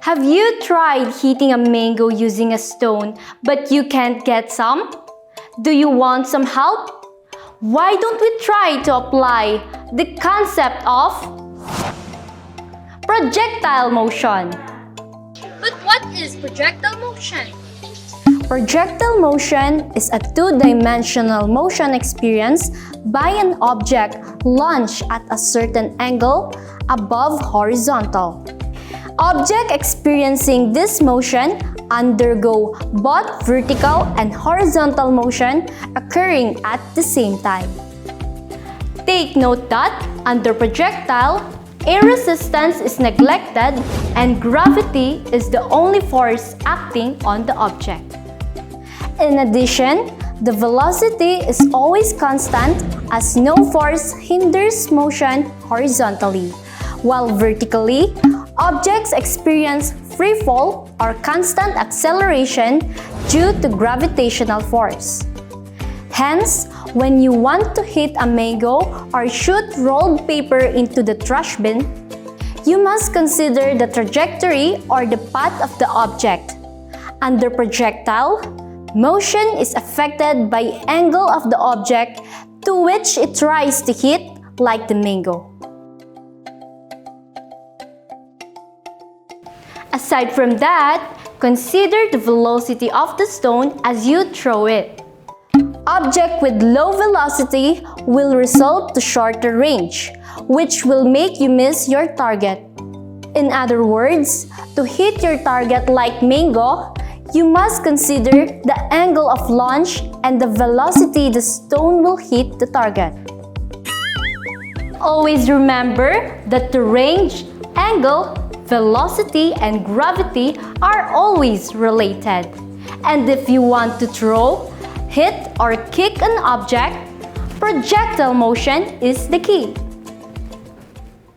Have you tried hitting a mango using a stone but you can't get some? Do you want some help? Why don't we try to apply the concept of projectile motion? But what is projectile motion? Projectile motion is a two-dimensional motion experienced by an object launched at a certain angle above horizontal. Objects experiencing this motion undergo both vertical and horizontal motion occurring at the same time. Take note that under projectile, air resistance is neglected and gravity is the only force acting on the object. In addition, the velocity is always constant as no force hinders motion horizontally, while vertically, objects experience free fall or constant acceleration due to gravitational force. Hence, when you want to hit a mango or shoot rolled paper into the trash bin, you must consider the trajectory or the path of the object. Under projectile, motion is affected by angle of the object to which it tries to hit, like the mango. Aside from that, consider the velocity of the stone as you throw it. Object with low velocity will result to shorter range, which will make you miss your target. In other words, to hit your target like mango, you must consider the angle of launch and the velocity the stone will hit the target. Always remember that the range, angle, velocity, and gravity are always related. And if you want to throw, hit, or kick an object, projectile motion is the key.